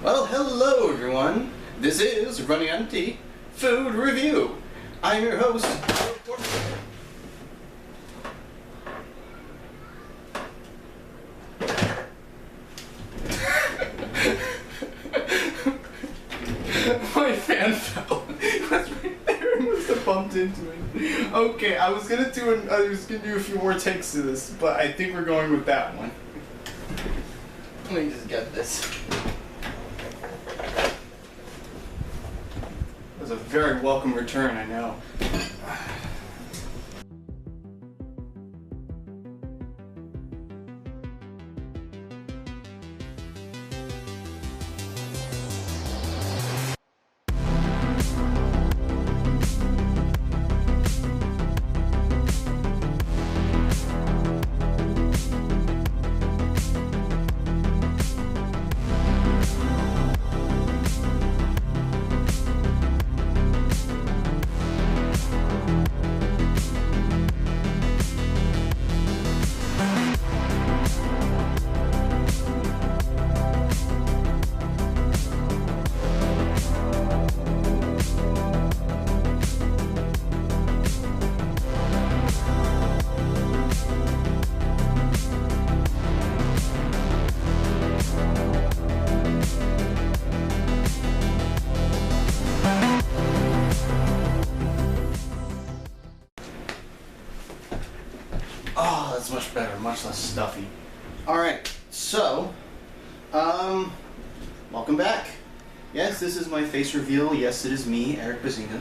Well, hello everyone. This is Running on Tea Food Review. I'm your host. My fan fell. It was right there. It must have bumped into it. Okay, I was gonna do a few more takes to this, but I think we're going with that one. Let me just get this. It was a very welcome return, I know. Oh, that's much better, much less stuffy. Alright, so, welcome back. Yes, this is my face reveal. Yes, it is me, Eric Bazinga.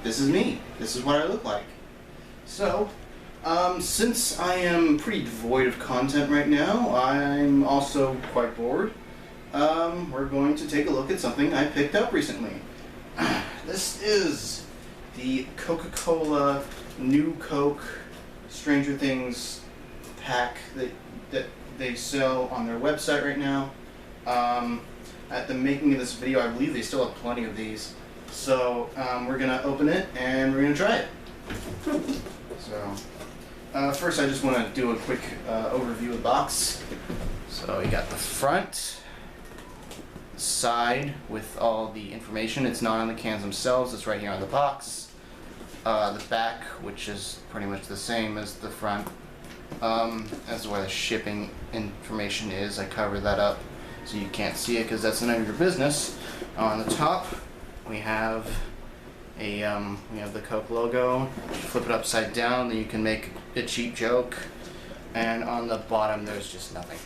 This is me. This is what I look like. So, since I am pretty devoid of content right now, I'm also quite bored. We're going to take a look at something I picked up recently. This is the Coca-Cola New Coke Stranger Things pack that they sell on their website right now. At the making of this video, I believe they still have plenty of these. So we're gonna open it and we're gonna try it. So first, I just want to do a quick overview of the box. So you got the front, side with all the information. It's not on the cans themselves. It's right here on the box. The back, which is pretty much the same as the front, as where the shipping information is. I cover that up so you can't see it because that's none of your business. On the top, we have the Coke logo. Flip it upside down, then you can make a cheap joke. And on the bottom, there's just nothing.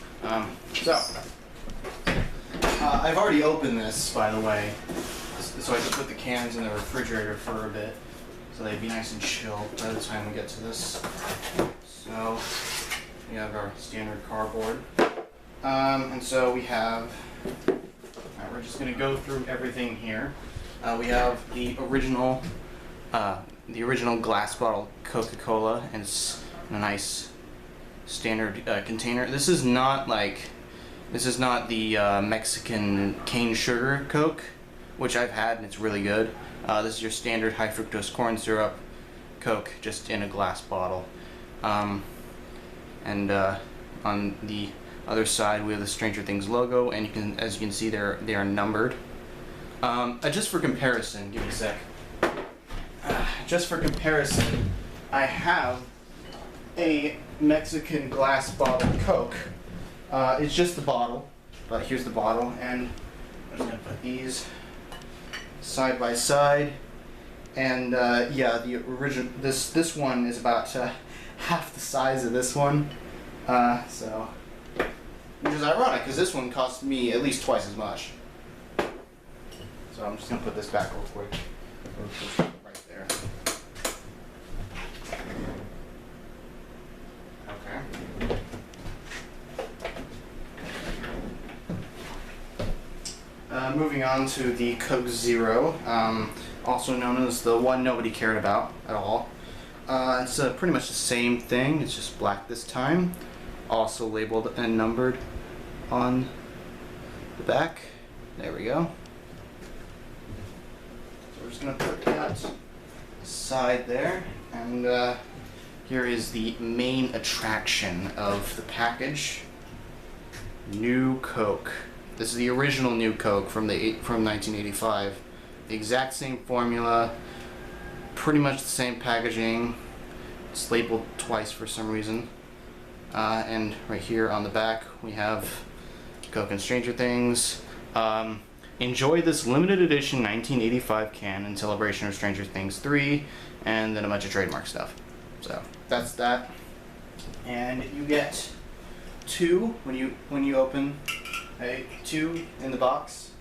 I've already opened this, by the way, so I just put the cans in the refrigerator for a bit. So they'd be nice and chill by the time we get to this. So we have our standard cardboard. And so we have, alright, we're just gonna go through everything here. We have the original glass bottle Coca-Cola, and it's in a nice standard container. This is not the Mexican cane sugar Coke, which I've had and it's really good. This is your standard high fructose corn syrup Coke, just in a glass bottle. On the other side, we have the Stranger Things logo, and as you can see, they are numbered. Just for comparison, give me a sec. Just for comparison, I have a Mexican glass bottle Coke. It's just the bottle, but here's the bottle, and I'm just gonna put these side by side, and yeah, the original this one is about half the size of this one, so which is ironic because this one cost me at least twice as much. So I'm just gonna put this back real quick. Right there. Okay. Moving on to the Coke Zero, also known as the one nobody cared about at all. It's pretty much the same thing, it's just black this time. Also labeled and numbered on the back. There we go. So we're just going to put that aside there, and here is the main attraction of the package. New Coke. This is the original new Coke from 1985. The exact same formula, pretty much the same packaging. It's labeled twice for some reason. And right here on the back we have Coke and Stranger Things. Enjoy this limited edition 1985 can in celebration of Stranger Things 3, and then a bunch of trademark stuff. So that's that. And you get two when you open. Okay, two in the box.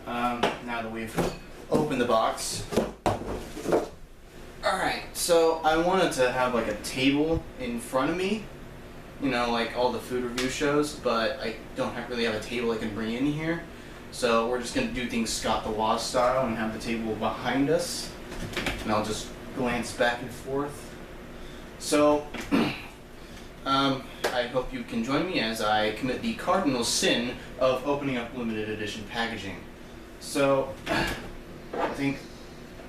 Now that we've opened the box. Alright, so I wanted to have like a table in front of me, you know, like all the food review shows, but I don't really have a table I can bring in here. So we're just going to do things Scott the Woz style and have the table behind us. And I'll just glance back and forth. So, I hope you can join me as I commit the cardinal sin of opening up limited edition packaging. So,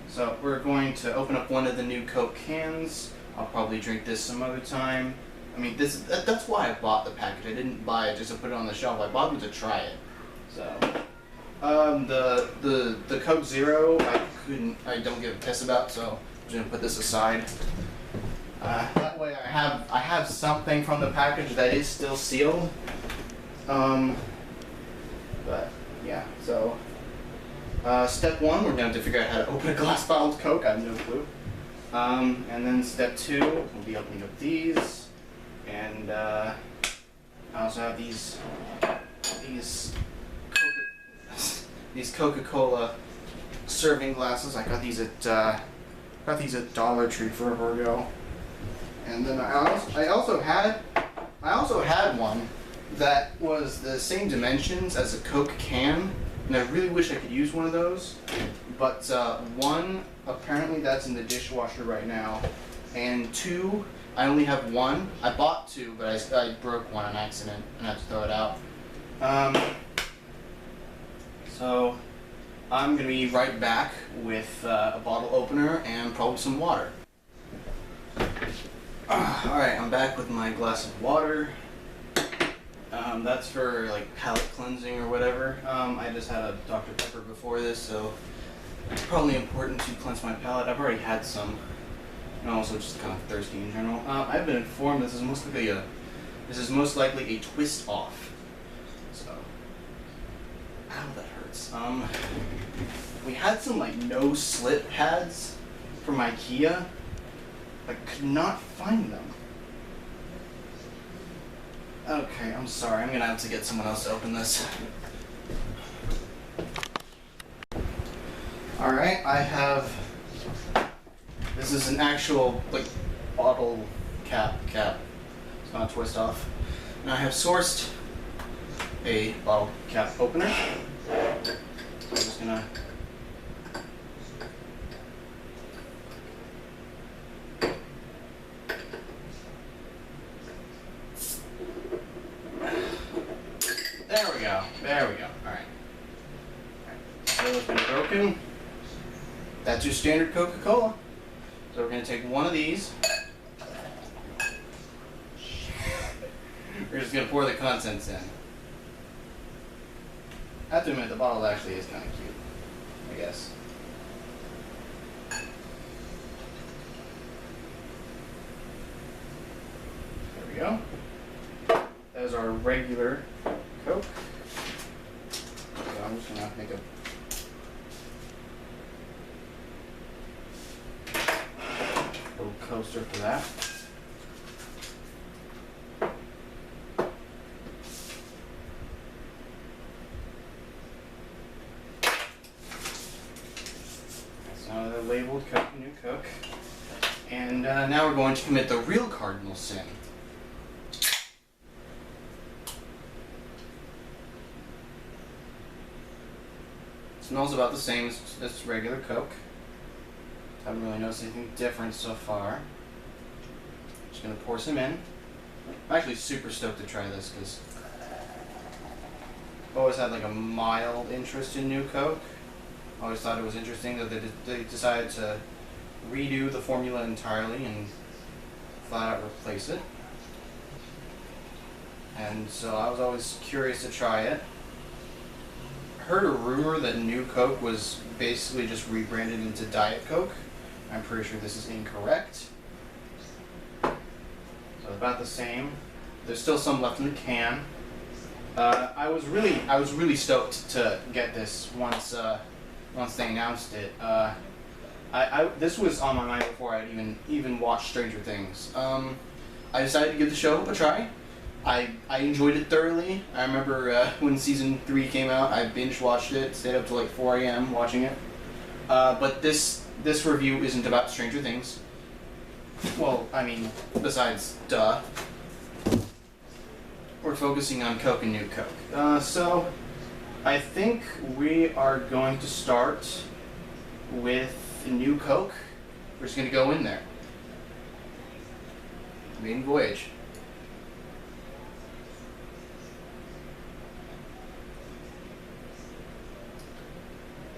so we're going to open up one of the new Coke cans. I'll probably drink this some other time. I mean, that's why I bought the package. I didn't buy it just to put it on the shelf. I bought them to try it. So, the Coke Zero, I don't give a piss about, so I'm just gonna put this aside. That way I have something from the package that is still sealed. But yeah, so step one, we're going to have to figure out how to open a glass bottle of Coke. I have no clue. And then step two, we'll be opening up these, and I also have these Coca-Cola serving glasses. I got these at Dollar Tree forever ago. And then I also had one that was the same dimensions as a Coke can, and I really wish I could use one of those. But one, apparently that's in the dishwasher right now, and two, I only have one. I bought two, but I broke one on accident and I had to throw it out. So I'm gonna be right back with a bottle opener and probably some water. Alright, I'm back with my glass of water. That's for like palate cleansing or whatever. I just had a Dr. Pepper before this, so it's probably important to cleanse my palate. I've already had some, and also just kind of thirsty in general. I've been informed this is most likely a twist off. So, ow, that hurts. We had some like no slit pads from IKEA. I could not find them. Okay, I'm sorry. I'm gonna have to get someone else to open this. Alright, I have... This is an actual, like, bottle cap. It's not a twist off. And I have sourced a bottle cap opener. So I'm just gonna... There we go. Alright. So it's been broken. That's your standard Coca-Cola. So we're going to take one of these. We're just going to pour the contents in. I have to admit, the bottle actually is kind of cute, I guess. There we go. There's our regular Coke. So I'm just gonna make a little coaster for that. So the labeled Coke, new Coke. And now we're going to commit the real cardinal sin. Smells about the same as regular Coke. Haven't really noticed anything different so far. Just gonna pour some in. I'm actually super stoked to try this because I've always had like a mild interest in new Coke. I always thought it was interesting that they decided to redo the formula entirely and flat out replace it. And so I was always curious to try it. heard a rumor that New Coke was basically just rebranded into Diet Coke. I'm pretty sure this is incorrect. So about the same. There's still some left in the can. I was really stoked to get this once they announced it. This was on my mind before I'd even watched Stranger Things. I decided to give the show a try. I enjoyed it thoroughly. I remember when season 3 came out, I binge watched it, stayed up till like 4 a.m. watching it. But this review isn't about Stranger Things. Well, I mean, besides duh. We're focusing on Coke and New Coke. So I think we are going to start with New Coke. We're just going to go in there. Main voyage.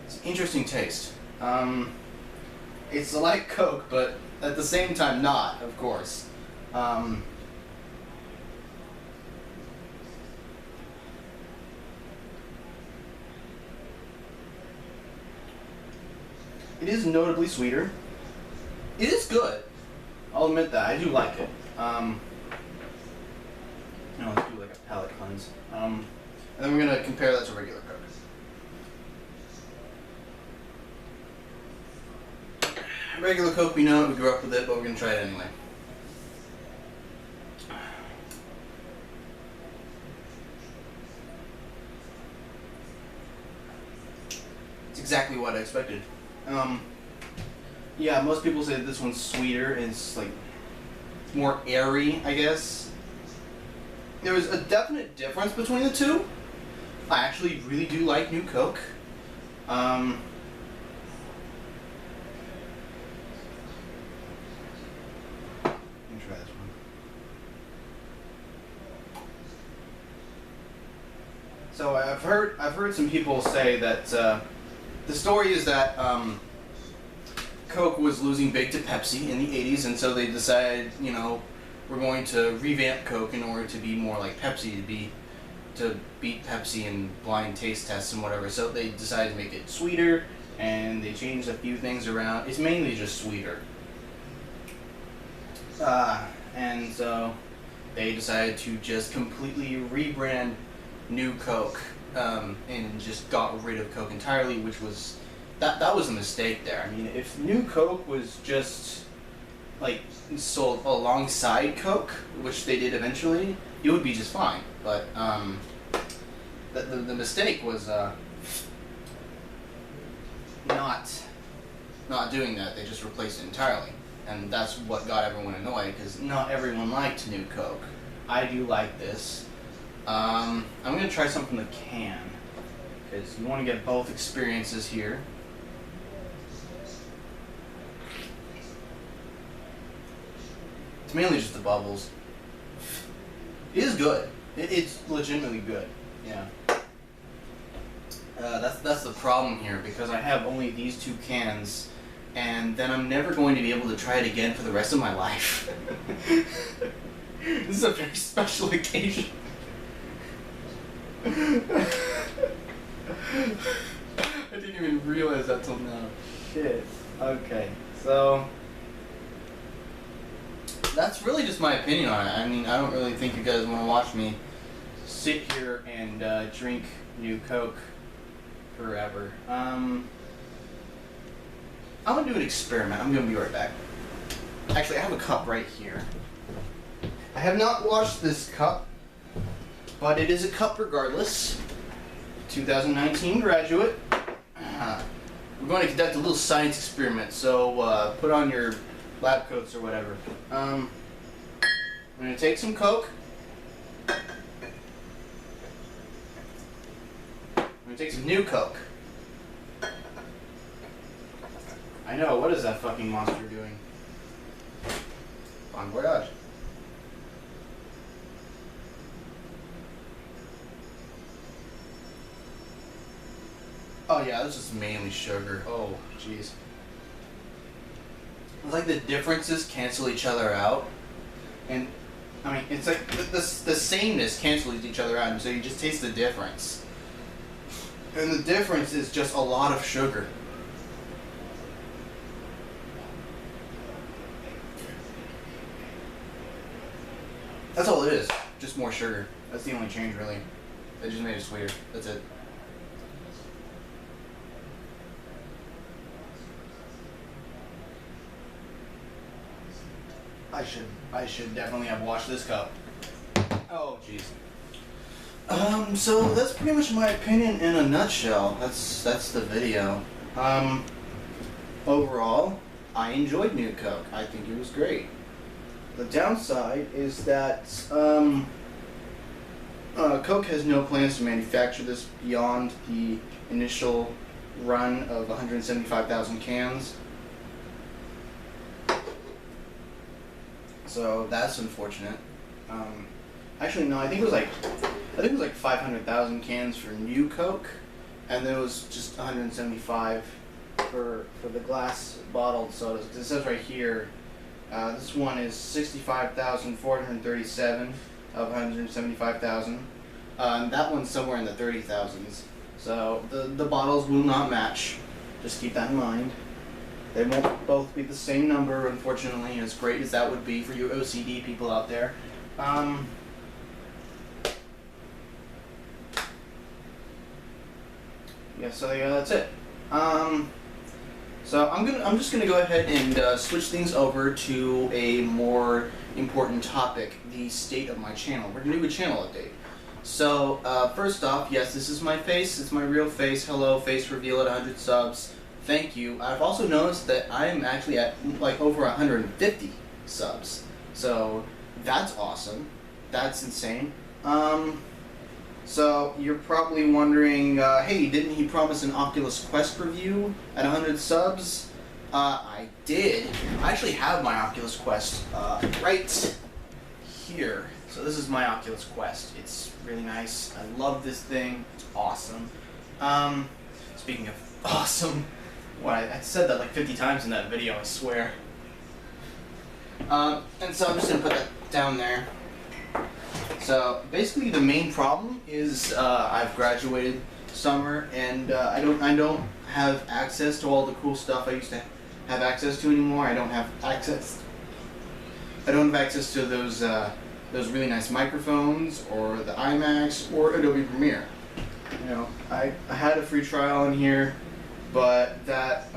It's an interesting taste. It's like Coke, but at the same time not, of course. It is notably sweeter. It is good. I'll admit that. I do like it. Let's do like a palate cleanse. And then we're gonna compare that to regular Coke. Regular Coke, we know it, we grew up with it, but we're gonna try it anyway. It's exactly what I expected. Yeah, most people say that this one's sweeter. It's like more airy, I guess. There was a definite difference between the two. I actually really do like New Coke. Let me try this one. So I've heard some people say that the story is that Coke was losing big to Pepsi in the 80s, and so they decided, we're going to revamp Coke in order to be more like Pepsi, to beat Pepsi in blind taste tests and whatever. So they decided to make it sweeter, and they changed a few things around. It's mainly just sweeter. And so they decided to just completely rebrand New Coke, and just got rid of Coke entirely, which was that was a mistake there. I mean, if New Coke was just like sold alongside Coke, which they did eventually, it would be just fine. But the mistake was not doing that. They just replaced it entirely, and that's what got everyone annoyed, because not everyone liked New Coke. I do like this. I'm gonna try some from the can, because you want to get both experiences here. It's mainly just the bubbles. It is good. It's legitimately good. Yeah. That's the problem here, because I have only these 2 cans, and then I'm never going to be able to try it again for the rest of my life. This is a very special occasion. I didn't even realize that till now. Shit. Okay, so that's really just my opinion on it. I mean, I don't really think you guys want to watch me sit here and drink New Coke forever. I'm gonna do an experiment. I'm gonna be right back. Actually, I have a cup right here. I have not washed this cup, but it is a cup regardless. 2019 graduate. We're going to conduct a little science experiment, so put on your lab coats or whatever. I'm going to take some Coke. I'm going to take some New Coke. I know, what is that fucking monster doing? Bon voyage. Oh yeah, this is mainly sugar. Oh, jeez. It's like the differences cancel each other out. And, I mean, it's like the sameness cancels each other out, and so you just taste the difference. And the difference is just a lot of sugar. That's all it is. Just more sugar. That's the only change, really. They just made it sweeter. That's it. I should definitely have washed this cup. Oh, jeez. So that's pretty much my opinion in a nutshell. That's the video. Overall, I enjoyed New Coke. I think it was great. The downside is that Coke has no plans to manufacture this beyond the initial run of 175,000 cans. So that's unfortunate. Actually, no. I think it was like 500,000 cans for New Coke, and then it was just 175 for the glass bottled sodas. It says right here, this one is 65,437 of 175,000. And that one's somewhere in the 30,000s. So the bottles will not match. Just keep that in mind. They won't both be the same number, unfortunately, as great as that would be for you OCD people out there. Yeah, so yeah, that's it. So I'm just gonna go ahead and switch things over to a more important topic: the state of my channel. We're gonna do a channel update. So first off, yes, this is my face. It's my real face. Hello, face reveal at 100 subs. Thank you. I've also noticed that I'm actually at like over 150 subs. So that's awesome. That's insane. So you're probably wondering, hey, didn't he promise an Oculus Quest review at 100 subs? I did. I actually have my Oculus Quest right here. So this is my Oculus Quest. It's really nice. I love this thing. It's awesome. Speaking of awesome, I said that like 50 times in that video, I swear. And so I'm just gonna put that down there. So basically, the main problem is I've graduated summer, and I don't have access to all the cool stuff I used to have access to anymore. I don't have access to those really nice microphones, or the iMacs, or Adobe Premiere. You know, I had a free trial in here, but that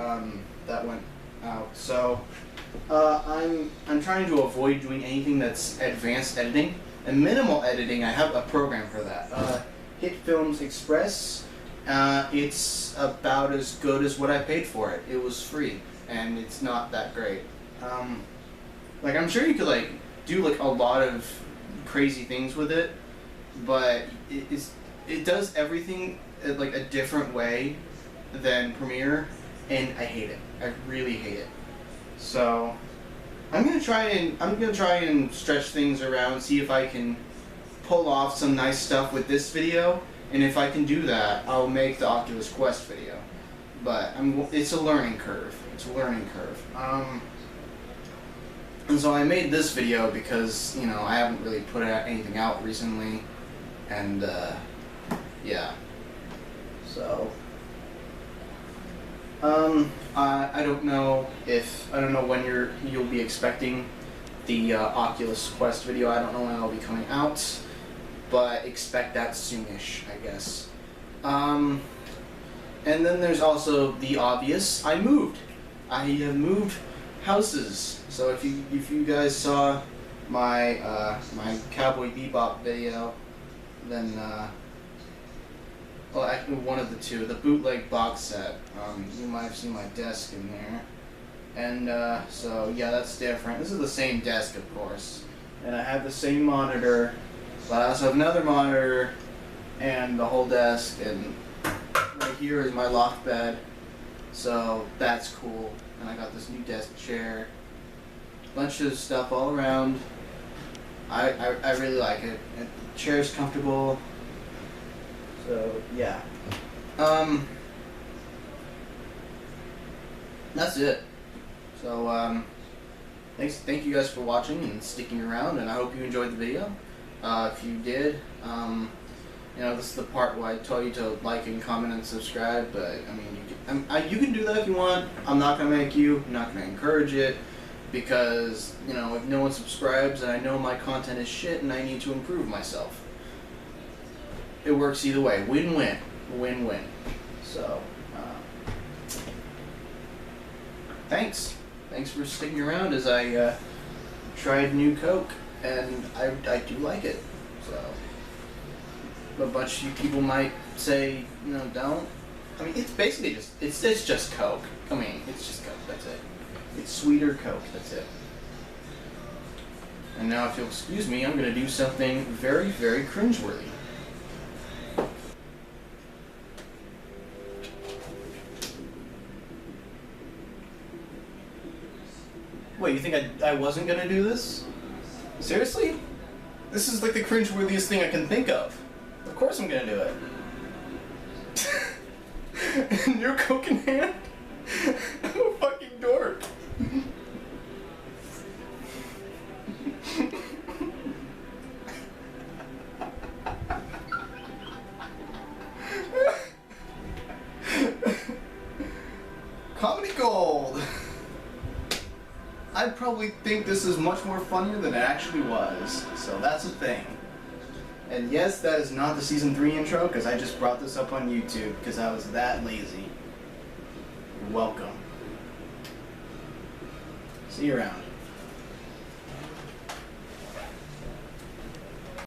went out. So I'm trying to avoid doing anything that's advanced editing. And minimal editing, I have a program for that. Hit Films Express. It's about as good as what I paid for it. It was free, and it's not that great. Like, I'm sure you could like do like a lot of crazy things with it, but it does everything like a different way than Premiere, and I hate it. I really hate it. So I'm gonna try and stretch things around, see if I can pull off some nice stuff with this video, and if I can do that, I'll make the Oculus Quest video. But it's a learning curve. It's a learning curve. And so I made this video because, you know, I haven't really put anything out recently, and yeah. So I don't know when you'll be expecting the Oculus Quest video. I don't know when it'll be coming out, but expect that soonish, I guess. And then there's also the obvious. I moved. I have moved houses. So if you guys saw my my Cowboy Bebop video, then well, actually one of the two, the bootleg box set. You might have seen my desk in there, and so yeah, that's different. This is the same desk, of course, and I have the same monitor, but I also have another monitor, and the whole desk, and right here is my loft bed, so that's cool. And I got this new desk chair, bunch of stuff all around. I really like it. The chair's comfortable. So yeah, that's it. So thank you guys for watching and sticking around, and I hope you enjoyed the video. If you did, You know, this is the part where I tell you to like and comment and subscribe, but I mean, you can do that if you want. I'm not gonna make you. I'm not gonna encourage it, because you know, if no one subscribes and I know my content is shit and I need to improve myself, it works either way. Win-win, win-win. So, thanks for sticking around as I tried new Coke, and I do like it. So. A bunch of you people might say, you know, don't. I mean, it's basically it's just Coke. I mean, it's just Coke. That's it. It's sweeter Coke. That's it. And now, if you'll excuse me, I'm gonna do something very, very cringeworthy. Wait, you think I wasn't gonna do this? Seriously? This is like the cringeworthiest thing I can think of. Of course I'm gonna do it. New Coke in hand? I'm a fucking dork. Comedy gold! I probably think this is much more funnier than it actually was, so that's a thing. And yes, that is not the Season 3 intro, because I just brought this up on YouTube, because I was that lazy. You're welcome. See you around.